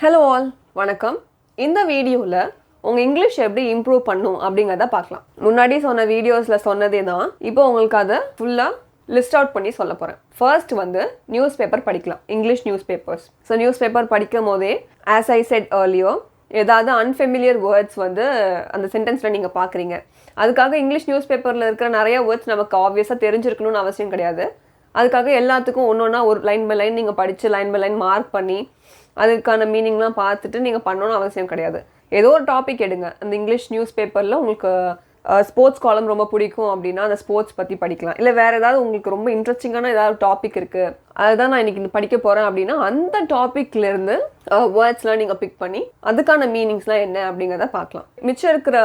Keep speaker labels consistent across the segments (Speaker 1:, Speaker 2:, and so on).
Speaker 1: Hello all, வணக்கம். இந்த வீடியோவில் உங்கள் இங்கிலீஷ் எப்படி இம்ப்ரூவ் பண்ணும் அப்படிங்கிறத பார்க்கலாம். முன்னாடி சொன்ன வீடியோஸில் சொன்னதே தான் இப்போ உங்களுக்கு அதை ஃபுல்லாக லிஸ்ட் அவுட் பண்ணி சொல்ல போகிறேன். ஃபர்ஸ்ட் நியூஸ் பேப்பர் படிக்கலாம், English news papers. So news paper படிக்கும் போதே ஆஸ் ஐ செட் ஏர்லியோ ஏதாவது அன்ஃபெமிலியர் வேர்ட்ஸ் அந்த சென்டென்ஸில் நீங்கள் பார்க்குறீங்க. அதுக்காக இங்கிலீஷ் நியூஸ் பேப்பரில் இருக்கிற நிறைய வேர்ட்ஸ் நமக்கு ஆப்வியஸாக தெரிஞ்சிருக்கணும்னு அவசியம் கிடையாது. அதுக்காக எல்லாத்துக்கும் ஒன்று ஒன்றா ஒரு லைன் பை லைன் நீங்கள் படித்து லைன் பை லைன் மார்க் பண்ணி அதுக்கான மீனிங்லாம் பார்த்துட்டு நீங்கள் பண்ணணும்னு அவசியம் கிடையாது. ஏதோ ஒரு டாபிக் எடுங்க. அந்த இங்கிலீஷ் நியூஸ் பேப்பரில் உங்களுக்கு ஸ்போர்ட்ஸ் காலம் ரொம்ப பிடிக்கும் அப்படின்னா அந்த ஸ்போர்ட்ஸ் பற்றி படிக்கலாம். இல்லை வேறு ஏதாவது உங்களுக்கு ரொம்ப இன்ட்ரெஸ்டிங்கான ஏதாவது டாபிக் இருக்குது, அதுதான் நான் இன்றைக்கி படிக்க போகிறேன் அப்படின்னா அந்த டாப்பிக்லேருந்து வேர்ட்ஸ்லாம் நீங்கள் பிக் பண்ணி அதுக்கான மீனிங்ஸ்லாம் என்ன அப்படிங்கிறத பார்க்கலாம். மிச்சம் இருக்கிற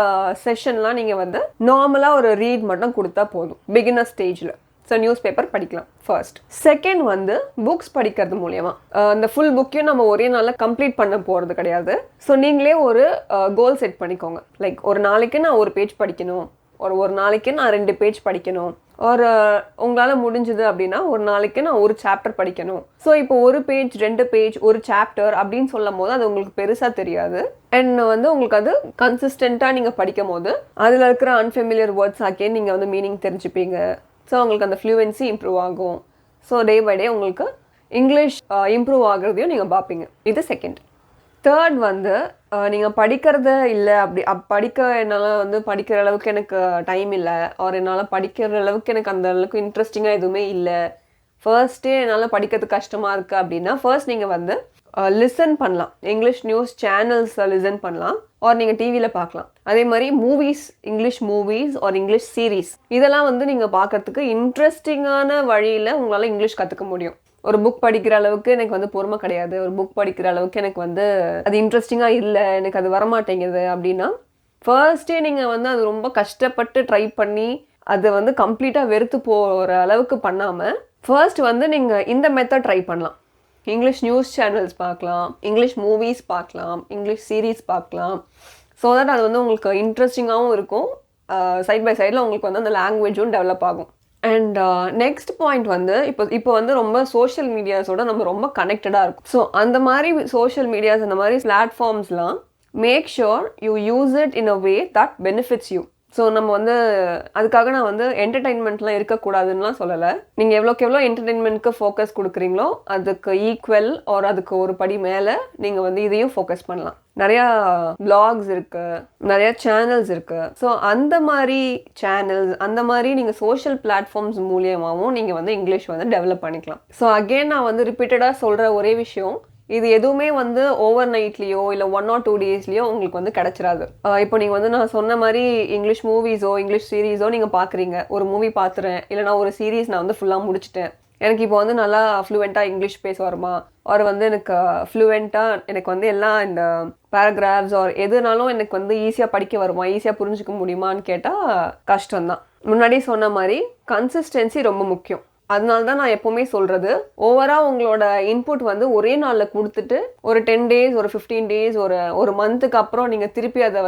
Speaker 1: செஷன்லாம் நீங்கள் நார்மலாக ஒரு ரீட் மட்டும் கொடுத்தா போதும் பிகினர் ஸ்டேஜில். ஸோ நியூஸ் பேப்பர் படிக்கலாம் ஃபர்ஸ்ட். செகண்ட் புக்ஸ் படிக்கிறது மூலயமா அந்த ஃபுல் புக்கையும் நம்ம ஒரே நாளில் கம்ப்ளீட் பண்ண போகிறது கிடையாது. ஸோ நீங்களே ஒரு கோல் செட் பண்ணிக்கோங்க. லைக் ஒரு நாளைக்கு நான் ஒரு பேஜ் படிக்கணும், ஒரு நாளைக்கு நான் 2 பேஜ் படிக்கணும், ஒரு உங்களால் முடிஞ்சுது அப்படின்னா ஒரு நாளைக்கு நான் ஒரு சாப்டர் படிக்கணும். ஸோ இப்போ ஒரு பேஜ் 2 பேஜ் ஒரு சாப்டர் அப்படின்னு சொல்லும் போது அது உங்களுக்கு பெருசாக தெரியாது. அண்ட் உங்களுக்கு அது கன்சிஸ்டண்ட்டாக நீங்கள் படிக்கும் போது அதில் இருக்கிற அன்ஃபெமிலியர் வேர்ட்ஸ் ஆக்கே நீங்கள் மீனிங் தெரிஞ்சுப்பீங்க. ஸோ உங்களுக்கு அந்த ஃப்ளூவன்சி இம்ப்ரூவ் ஆகும். ஸோ டே பை டே உங்களுக்கு இங்கிலீஷ் இம்ப்ரூவ் ஆகிறதையும் நீங்கள் பார்ப்பீங்க. இது செகண்ட். தேர்ட் நீங்கள் படிக்கிறத இல்லை படிக்க என்னால் படிக்கிற அளவுக்கு எனக்கு டைம் இல்லை, ஒரு என்னால் படிக்கிற அளவுக்கு எனக்கு அந்த அளவுக்கு இன்ட்ரெஸ்டிங்காக எதுவுமே இல்லை, ஃபர்ஸ்ட்டே என்னால் படிக்கிறது கஷ்டமாக இருக்குது அப்படின்னா ஃபர்ஸ்ட் நீங்கள் லிசன் பண்ணலாம். இங்கிலீஷ் நியூஸ் சேனல்ஸை லிசன் பண்ணலாம், ஆர் நீங்கள் டிவியில் பார்க்கலாம். அதே மாதிரி movies, English movies R English series இதெல்லாம் நீங்கள் பார்க்கறதுக்கு இன்ட்ரெஸ்டிங்கான வழியில் உங்களால் இங்கிலீஷ் கற்றுக்க முடியும். ஒரு புக் படிக்கிற அளவுக்கு எனக்கு பொறுமை கிடையாது, ஒரு புக் படிக்கிற அளவுக்கு எனக்கு அது இன்ட்ரெஸ்டிங்காக இல்லை, எனக்கு அது வரமாட்டேங்குது அப்படின்னா ஃபர்ஸ்டே நீங்கள் அது ரொம்ப கஷ்டப்பட்டு ட்ரை பண்ணி அதை கம்ப்ளீட்டாக வெறுத்து போகிற அளவுக்கு பண்ணாமல் ஃபர்ஸ்ட் நீங்கள் இந்த மெத்தட் ட்ரை பண்ணலாம். இங்கிலீஷ் நியூஸ் சேனல்ஸ் பார்க்கலாம், இங்கிலீஷ் மூவிஸ் பார்க்கலாம், இங்கிலீஷ் சீரீஸ் பார்க்கலாம். ஸோ தட் அது உங்களுக்கு இன்ட்ரெஸ்டிங்காகவும் இருக்கும், சைட் பை சைடில் உங்களுக்கு அந்த லாங்குவேஜும் டெவலப் ஆகும். அண்ட் நெக்ஸ்ட் பாயிண்ட் இப்போ ரொம்ப சோஷியல் மீடியாஸோட நம்ம ரொம்ப கனெக்டடாக இருக்கும். ஸோ அந்த மாதிரி சோஷியல் மீடியாஸ் அந்த மாதிரி பிளாட்ஃபார்ம்ஸ்லாம் make sure you use it in a way that benefits you. So நம்ம அதுக்காக நான் என்டர்டெயின்மெண்ட்லாம் இருக்கக்கூடாதுன்னுலாம் சொல்லலை. நீங்கள் எவ்வளோக்கு எவ்வளோ என்டர்டெயின்மெண்ட்க்கு ஃபோக்கஸ் கொடுக்குறீங்களோ அதுக்கு ஈக்குவல் ஆர் அதுக்கு ஒரு படி மேலே நீங்கள் இதையும் ஃபோக்கஸ் பண்ணலாம். நிறையா பிளாக்ஸ் இருக்குது, நிறையா சேனல்ஸ் இருக்குது. ஸோ அந்த மாதிரி சேனல்ஸ், அந்த மாதிரி நீங்கள் சோஷியல் பிளாட்ஃபார்ம்ஸ் மூலியமாகவும் நீங்கள் இங்கிலீஷ் டெவலப் பண்ணிக்கலாம். ஸோ அகெயின் நான் ரிப்பீட்டடாக சொல்கிற ஒரே விஷயம், இது எதுவுமே ஓவர் நைட்லேயோ இல்லை 1 or 2 டேஸ்லேயோ உங்களுக்கு கிடைச்சிடாது. இப்போ நீங்கள் நான் சொன்ன மாதிரி இங்கிலீஷ் மூவிஸோ இங்கிலீஷ் சீரீஸோ நீங்கள் பார்க்குறீங்க. ஒரு மூவி பார்த்துறேன், இல்லைனா ஒரு சீரீஸ் நான் ஃபுல்லாக முடிச்சிட்டேன், எனக்கு இப்போ நல்லா ஃப்ளூவெண்ட்டாக இங்கிலீஷ் பேச வருமா, ஒரு எனக்கு ஃப்ளூவெண்ட்டாக எனக்கு எல்லாம் இந்த பேராகிராஃப்ஸ் ஆர் எதுனாலும் எனக்கு ஈஸியாக படிக்க வருமா, ஈஸியாக புரிஞ்சுக்க முடியுமான்னு கேட்டால் கஷ்டம்தான். முன்னாடி சொன்ன மாதிரி கன்சிஸ்டன்சி ரொம்ப முக்கியம். அதனால தான் நான் எப்போவுமே சொல்கிறது, ஓவராக உங்களோட இன்புட் ஒரே நாளில் கொடுத்துட்டு ஒரு 10 days ஒரு 15 days ஒரு மந்த்துக்கு அப்புறம் நீங்கள் திருப்பி அதை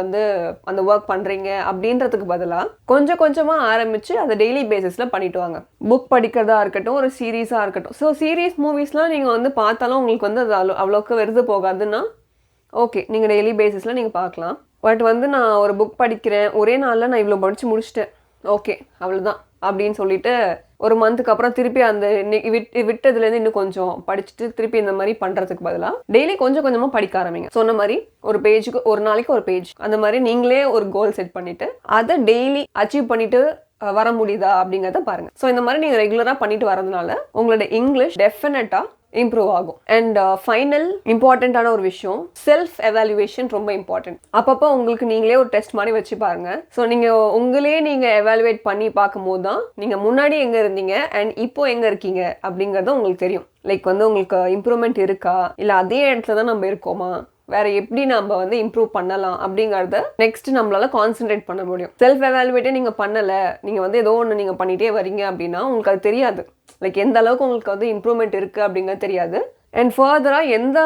Speaker 1: அந்த ஒர்க் பண்ணுறீங்க அப்படின்றதுக்கு பதிலாக கொஞ்சம் கொஞ்சமாக ஆரம்பித்து அதை டெய்லி பேசிஸில் பண்ணிட்டு வாங்க. புக் படிக்கிறதா இருக்கட்டும், ஒரு சீரீஸாக இருக்கட்டும். ஸோ சீரீஸ் மூவிஸ்லாம் நீங்கள் பார்த்தாலும் உங்களுக்கு அது அவ்வளோக்கு வெறுது போகாதுன்னா ஓகே, நீங்கள் டெய்லி பேசிஸில் நீங்கள் பார்க்கலாம். பட் நான் ஒரு புக் படிக்கிறேன், ஒரே நாளில் நான் இவ்வளோ படித்து முடிச்சிட்டேன், ஓகே அவ்வளோதான் அப்படின்னு சொல்லிட்டு ஒரு மந்த்துக்கு அப்புறம் திருப்பி அந்த விட்டதுலேருந்து இன்னும் கொஞ்சம் படிச்சுட்டு திருப்பி இந்த மாதிரி பண்ணுறதுக்கு பதிலாக டெய்லி கொஞ்சம் கொஞ்சமாக படிக்க ஆரம்பிங்க. சொன்ன மாதிரி ஒரு பேஜுக்கு ஒரு நாளைக்கு ஒரு பேஜ், அந்த மாதிரி நீங்களே ஒரு கோல் செட் பண்ணிவிட்டு அதை டெய்லி அச்சீவ் பண்ணிவிட்டு வர முடியுதா அப்படிங்கிறத பாருங்கள். ஸோ இந்த மாதிரி நீங்கள் ரெகுலராக பண்ணிட்டு வரதுனால உங்களோட இங்கிலீஷ் டெஃபினட்டாக இம்ப்ரூவ் ஆகும். அண்ட் ஃபைனல் இம்பார்ட்டண்ட்டான ஒரு விஷயம், செல்ஃப் எவாலுவேஷன் ரொம்ப இம்பார்ட்டன்ட். அப்பப்போ உங்களுக்கு நீங்களே ஒரு டெஸ்ட் மாதிரி வச்சு பாருங்க. ஸோ நீங்கள் எவாலுவேட் பண்ணி பார்க்கும்போது தான் நீங்கள் முன்னாடி எங்கே இருந்தீங்க அண்ட் இப்போ எங்கே இருக்கீங்க அப்படிங்கிறது உங்களுக்கு தெரியும். லைக் உங்களுக்கு இம்ப்ரூவ்மெண்ட் இருக்கா, இல்லை அதே இடத்துல தான் நம்ம இருக்கோமா, வேற எப்படி நம்ம இம்ப்ரூவ் பண்ணலாம் அப்படிங்கறத நெக்ஸ்ட் நம்மளால கான்சென்ட்ரேட் பண்ண முடியும். செல்ஃப் எவாலுவேட்டே நீங்க பண்ணல, நீங்க ஏதோ ஒன்று நீங்க பண்ணிட்டே வரீங்க அப்படின்னா உங்களுக்கு அது தெரியாது. லைக் எந்த அளவுக்கு உங்களுக்கு இம்ப்ரூவ்மெண்ட் இருக்கு அப்படிங்கிறது தெரியாது. அண்ட் ஃபர்தராக எந்த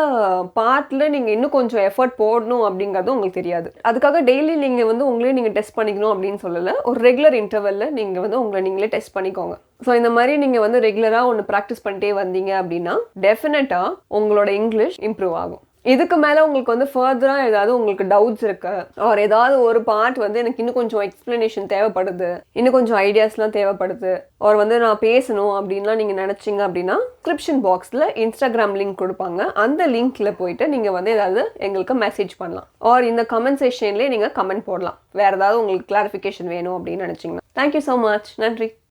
Speaker 1: பார்ட்டில் நீங்கள் இன்னும் கொஞ்சம் எஃபர்ட் போடணும் அப்படிங்கிறது உங்களுக்கு தெரியாது. அதுக்காக டெய்லி நீங்கள் உங்களே நீங்கள் டெஸ்ட் பண்ணிக்கணும் அப்படின்னு சொல்லலை. ஒரு ரெகுலர் இன்டர்வலில் நீங்கள் உங்களை நீங்களே டெஸ்ட் பண்ணிக்கோங்க. ஸோ இந்த மாதிரி நீங்கள் ரெகுலராக ஒன்று ப்ராக்டிஸ் பண்ணிட்டே வந்தீங்க அப்படின்னா டெஃபினட்டாக உங்களோட இங்கிலீஷ் இம்ப்ரூவ் ஆகும். இதுக்கு மேலே உங்களுக்கு வந்து ஃபர்தராக ஏதாவது உங்களுக்கு டவுட்ஸ் இருக்கு ஆர் ஏதாவது ஒரு பார்ட் வந்து எனக்கு இன்னும் கொஞ்சம் எக்ஸ்பிளனேஷன் தேவைப்படுது, இன்னும் கொஞ்சம் ஐடியாஸ்லாம் தேவைப்படுது, ஆர் வந்து நான் பேசணும் அப்படின்லாம் நீங்கள் நினச்சிங்க அப்படின்னா டிஸ்கிரிப்ஷன் பாக்ஸில் இன்ஸ்டாகிராம் லிங்க் கொடுப்பாங்க. அந்த லிங்க்ல போயிட்டு நீங்கள் வந்து ஏதாவது எங்களுக்கு மெசேஜ் பண்ணலாம் ஆர் இந்த கமெண்ட் செக்ஷன்லேயே நீங்கள் கமெண்ட் போடலாம் வேறு ஏதாவது உங்களுக்கு கிளாரிஃபிகேஷன் வேணும் அப்படின்னு நினச்சிங்கன்னா. Thank you so much. நன்றி.